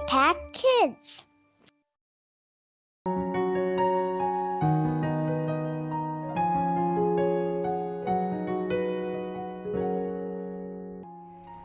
Impact Kids.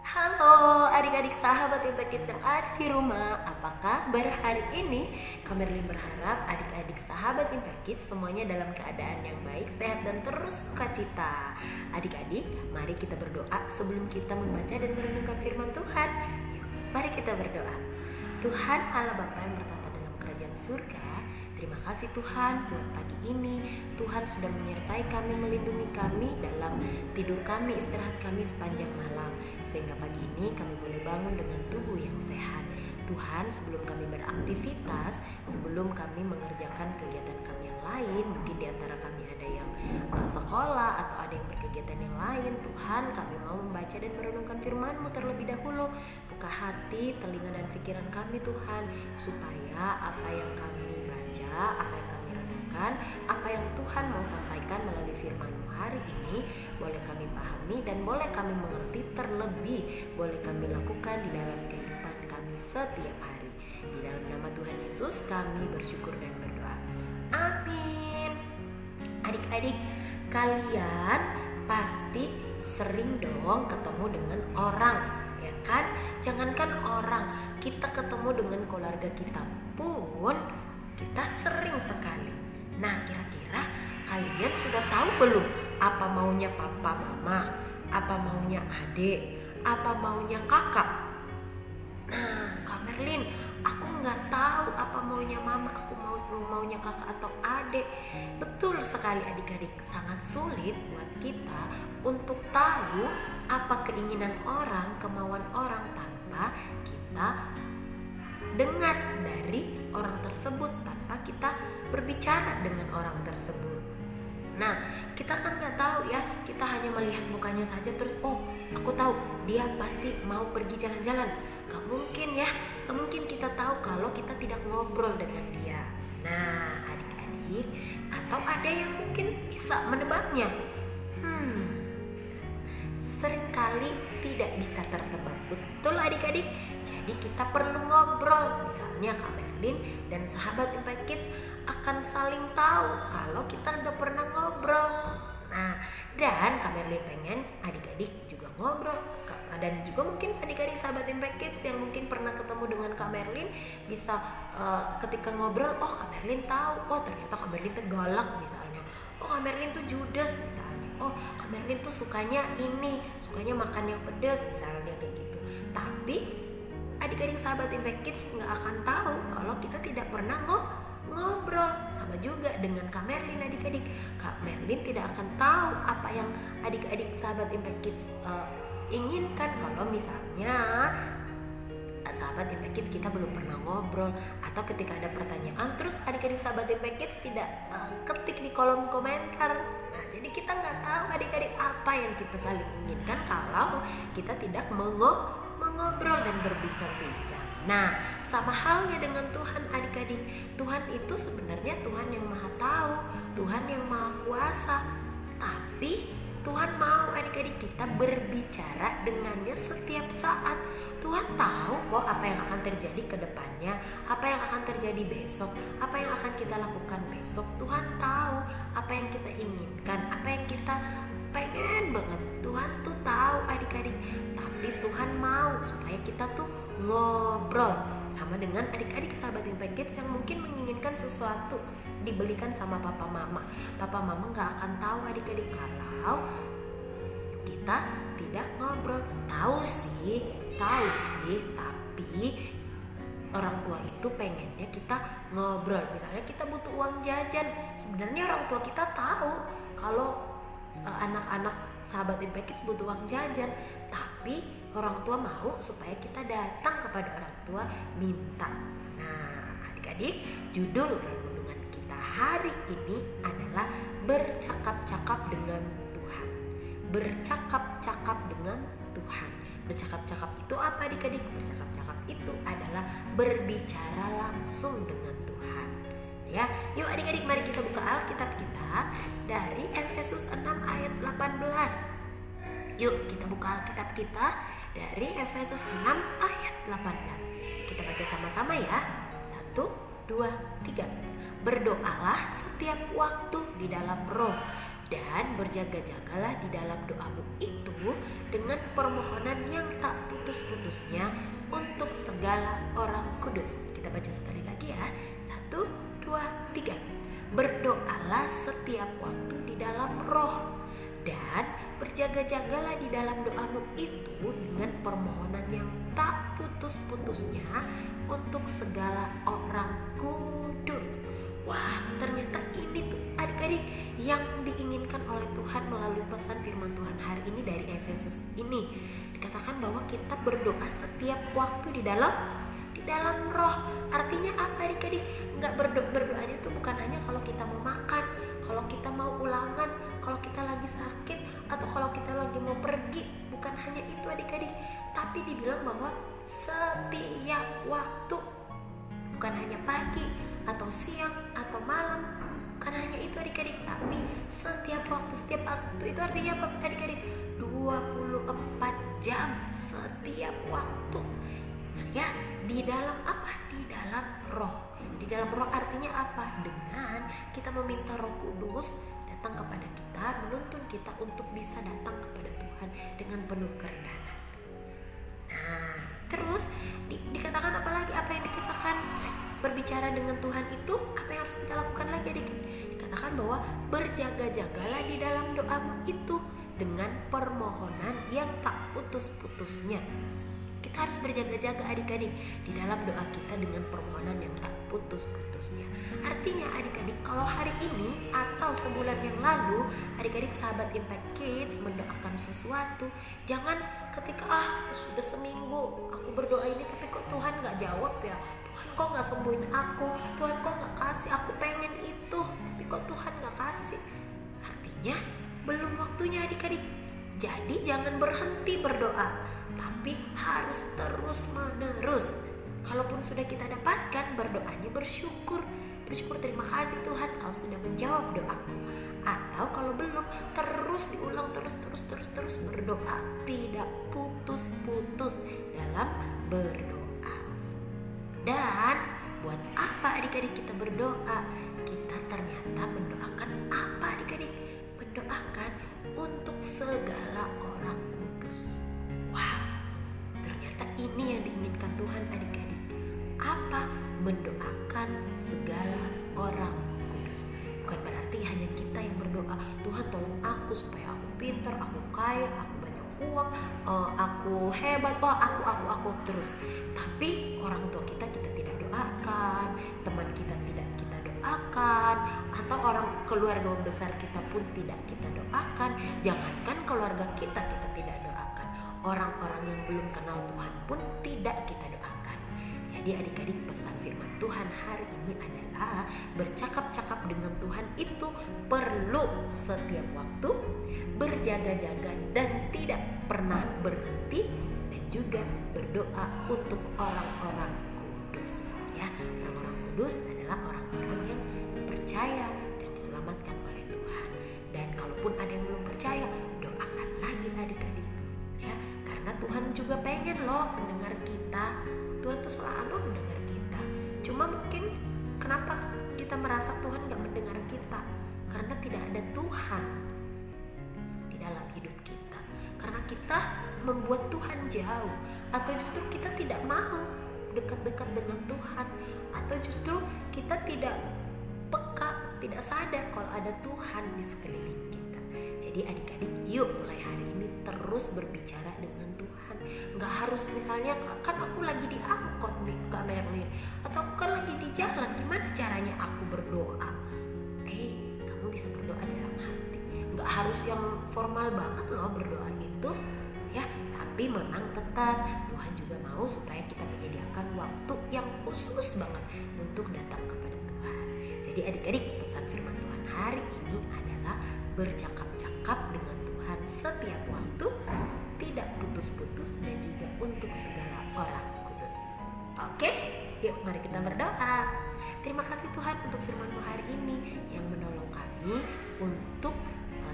Halo adik-adik sahabat Impact Kids yang ada di rumah. Apa kabar hari ini? Kamerlin berharap adik-adik sahabat Impact Kids semuanya dalam keadaan yang baik, sehat, dan terus sukacita. Adik-adik, mari kita berdoa sebelum kita membaca dan merenungkan firman Tuhan. Yuk, mari kita berdoa. Tuhan Allah Bapa yang bertata dalam kerajaan surga, terima kasih Tuhan buat pagi ini. Tuhan sudah menyertai kami, melindungi kami dalam tidur kami, istirahat kami sepanjang malam, sehingga pagi ini kami boleh bangun dengan tubuh yang sehat. Tuhan, sebelum kami beraktivitas, sebelum kami mengerjakan kegiatan kami yang lain, mungkin di antara kami ada yang sekolah atau ada yang berkegiatan yang lain, Tuhan, kami mau membaca dan merenungkan firman-Mu terlebih dahulu. Buka hati, telinga, dan pikiran kami Tuhan, supaya apa yang kami baca, apa yang kami renungkan, apa yang Tuhan mau sampaikan melalui firman-Mu hari ini boleh kami pahami dan boleh kami mengerti, terlebih boleh kami lakukan di dalam kehidupan kami setiap hari. Di dalam nama Tuhan Yesus kami bersyukur dan berdoa. Amin. Adik-adik, kalian pasti sering dong ketemu dengan orang, ya kan? Jangankan orang, kita ketemu dengan keluarga kita pun kita sering sekali. Nah, kira-kira kalian sudah tahu belum apa maunya papa mama, apa maunya adik, apa maunya kakak? Nah, Kak Merlin, aku nggak tahu apa maunya mama, aku maunya kakak atau adik. Betul sekali adik-adik, sangat sulit buat kita untuk tahu apa keinginan orang, kemauan orang tanpa kita dengar dari orang tersebut, tanpa kita berbicara dengan orang tersebut. Nah, kita kan nggak tahu ya, kita hanya melihat mukanya saja terus, oh aku tahu dia pasti mau pergi jalan-jalan. Gak mungkin ya, gak mungkin kita tahu kalau kita tidak ngobrol dengan dia. Nah, adik-adik, atau ada yang mungkin bisa menebaknya. Seringkali tidak bisa tertebak. Betul adik-adik? Jadi kita perlu ngobrol. Misalnya Kak Merlin dan sahabat Impact Kids akan saling tahu kalau kita udah pernah ngobrol. Nah, dan Kak Merlin pengen adik-adik juga ngobrol. Dan juga mungkin adik-adik sahabat Impact Kids yang mungkin pernah ketemu dengan Kak Merlin bisa ketika ngobrol, oh Kak Merlin tahu, oh ternyata Kak Merlin tuh galak misalnya. Oh Kak Merlin tuh judes misalnya. Oh Kak Merlin tuh sukanya ini, sukanya makan yang pedas misalnya kayak gitu. Tapi adik-adik sahabat Impact Kids nggak akan tahu kalau kita tidak pernah ngobrol. Sama juga dengan Kak Merlin adik-adik. Kak Merlin tidak akan tahu apa yang adik-adik sahabat Impact Kids inginkan kalau misalnya sahabat Impact Kids kita belum pernah ngobrol, atau ketika ada pertanyaan terus adik-adik sahabat Impact Kids tidak ketik di kolom komentar. Nah, jadi kita nggak tahu adik-adik apa yang kita saling inginkan kalau kita tidak mengobrol dan berbincang-bincang. Nah, sama halnya dengan Tuhan adik-adik. Tuhan itu sebenarnya Tuhan yang maha tahu, Tuhan yang maha kuasa. Tapi Tuhan mau adik-adik kita berbicara dengannya setiap saat. Tuhan tahu kok apa yang akan terjadi ke depannya, apa yang akan terjadi besok, apa yang akan kita lakukan besok. Tuhan tahu apa yang kita inginkan, apa yang kita pengen banget. Tuhan tuh tahu adik-adik. Tapi Tuhan mau supaya kita tuh ngobrol. Sama dengan adik-adik sahabat Impact Kids yang mungkin menginginkan sesuatu dibelikan sama papa mama. Papa mama gak akan tahu adik-adik kalau kita tidak ngobrol. Tahu sih, tapi orang tua itu pengennya kita ngobrol. Misalnya kita butuh uang jajan, sebenarnya orang tua kita tahu kalau anak-anak sahabat Impact Kids butuh uang jajan, tapi orang tua mau supaya kita datang kepada orang tua minta. Nah, adik-adik, judul renungan kita hari ini adalah bercakap-cakap dengan Tuhan. Bercakap-cakap dengan Tuhan. Bercakap-cakap itu apa adik-adik? Bercakap-cakap itu adalah berbicara langsung dengan Tuhan. Ya, yuk adik-adik mari kita buka Alkitab kita dari Efesus 6 ayat 18. Yuk kita buka Alkitab kita dari Efesus 6 ayat 18. kita baca sama-sama ya. 1, 2, 3. Berdoalah setiap waktu di dalam roh, dan berjaga-jagalah di dalam doamu itu dengan permohonan yang tak putus-putusnya untuk segala orang kudus. Kita baca sekali lagi ya. 1, 2, 3. Berdoalah setiap waktu di dalam roh, dan berjaga-jagalah di dalam doamu itu dengan permohonan yang tak putus-putusnya untuk segala orang kudus. Wah, ternyata ini tuh adik-adik yang diinginkan oleh Tuhan melalui pesan firman Tuhan hari ini dari Efesus ini. Dikatakan bahwa kita berdoa setiap waktu di dalam roh. Artinya apa adik-adik? Berdoanya tuh bukan hanya kalau kita mau makan, kalau kita mau ulangan, kalau kita lagi sakit, atau kalau kita lagi mau pergi. Bukan hanya itu adik-adik, tapi dibilang bahwa setiap waktu. Bukan hanya pagi atau siang atau malam, bukan hanya itu adik-adik, tapi setiap waktu itu artinya apa adik-adik? 24 jam setiap waktu ya, di dalam apa? Di dalam roh. Di dalam roh artinya apa? Dengan kita meminta Roh Kudus datang kepada kita, menuntun kita untuk bisa datang kepada Tuhan dengan penuh kerendahan hati. Nah, terus dikatakan apa lagi? Apa yang dikatakan berbicara dengan Tuhan itu, apa yang harus kita lakukan lagi adik? Dikatakan bahwa berjaga-jagalah di dalam doamu itu dengan permohonan yang tak putus-putusnya. Kita harus berjaga-jaga adik-adik di dalam doa kita dengan permohonan yang tak putus-putusnya. Artinya adik-adik, kalau hari ini atau sebulan yang lalu adik-adik sahabat Impact Kids mendoakan sesuatu, jangan ketika sudah seminggu aku berdoa ini tapi kok Tuhan gak jawab ya, Tuhan kok gak sembuhin aku, Tuhan kok gak kasih, aku pengen itu tapi kok Tuhan gak kasih. Artinya belum waktunya adik-adik. Jadi jangan berhenti berdoa, tapi harus terus menerus. Kalaupun sudah kita dapatkan, berdoanya bersyukur, terima kasih Tuhan kau sudah menjawab doaku. Atau kalau belum, terus diulang, terus berdoa, tidak putus-putus dalam berdoa. Dan buat apa adik-adik kita berdoa? Kita ternyata mendoakan apa adik-adik? Mendoakan untuk segala orang kudus. Wow, ternyata ini yang diinginkan Tuhan adik-adik. Apa? Mendoakan segala orang kudus. Bukan berarti hanya kita yang berdoa, Tuhan tolong aku supaya aku pintar, aku kaya, aku banyak uang, aku hebat, aku terus. Tapi orang tua kita tidak doakan, teman kita tidak kita doakan, atau orang keluarga besar kita pun tidak kita doakan. Jangankan keluarga kita tidak doakan, orang-orang yang belum kenal Tuhan pun tidak kita doakan. Jadi adik-adik, pesan firman Tuhan hari ini adalah bercakap-cakap dengan Tuhan itu perlu setiap waktu, berjaga-jaga dan tidak pernah berhenti, dan juga berdoa untuk orang-orang kudus ya. Orang-orang kudus adalah orang-orang yang percaya dan diselamatkan oleh Tuhan. Dan kalaupun ada yang belum percaya, doakan lagi adik-adik ya, karena Tuhan juga pengen loh mendengar kita. Tuhan tuh selalu mendengar kita. Cuma mungkin kenapa kita merasa Tuhan gak mendengar kita? Karena tidak ada Tuhan di dalam hidup kita. Karena kita membuat Tuhan jauh, atau justru kita tidak mau dekat-dekat dengan Tuhan, atau justru kita tidak peka, tidak sadar kalau ada Tuhan di sekeliling kita. Jadi adik-adik, yuk mulai hari ini terus berbicara dengan Tuhan. Gak harus misalnya, kan aku lagi di angkot nih Kak Merlin, atau aku kan lagi di jalan, gimana caranya aku berdoa? Kamu bisa berdoa dalam hati. Gak harus yang formal banget loh berdoa itu ya, tapi memang tetap Tuhan juga mau supaya kita menyediakan waktu yang khusus banget untuk datang kepada Tuhan. Jadi adik-adik, pesan firman Tuhan hari ini adalah bercakap-cakap dengan Tuhan setiap waktu, tidak putus-putus, dan juga untuk segala orang kudus. Oke, yuk mari kita berdoa. Terima kasih Tuhan untuk firman-Mu hari ini yang menolong kami untuk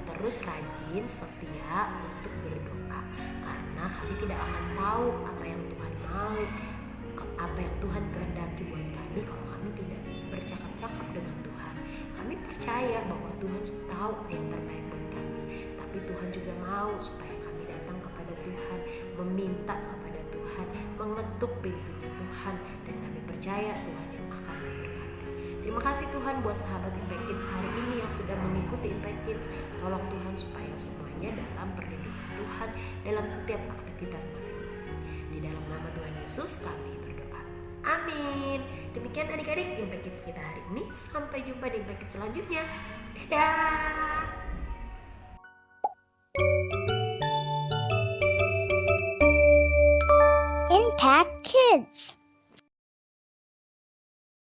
terus rajin, setia untuk berdoa. Karena kami tidak akan tahu apa yang Tuhan mau, apa yang Tuhan kehendaki buat kami kalau kami tidak bercakap-cakap dengan Tuhan. Kami percaya bahwa Tuhan tahu yang terbaik buat kami, tapi Tuhan juga mau supaya kami datang kepada Tuhan, meminta kepada Tuhan, mengetuk pintunya Tuhan, dan kami percaya Tuhan yang akan memberkati. Terima kasih Tuhan buat sahabat Impact Kids hari ini yang sudah mengikuti Impact Kids. Tolong Tuhan supaya semuanya dalam perlindungan Tuhan dalam setiap aktivitas masing-masing. Di dalam nama Tuhan Yesus kami berdoa. Amin. Demikian adik-adik Impact Kids kita hari ini. Sampai jumpa di Impact Kids selanjutnya. Dadah. Impact Kids.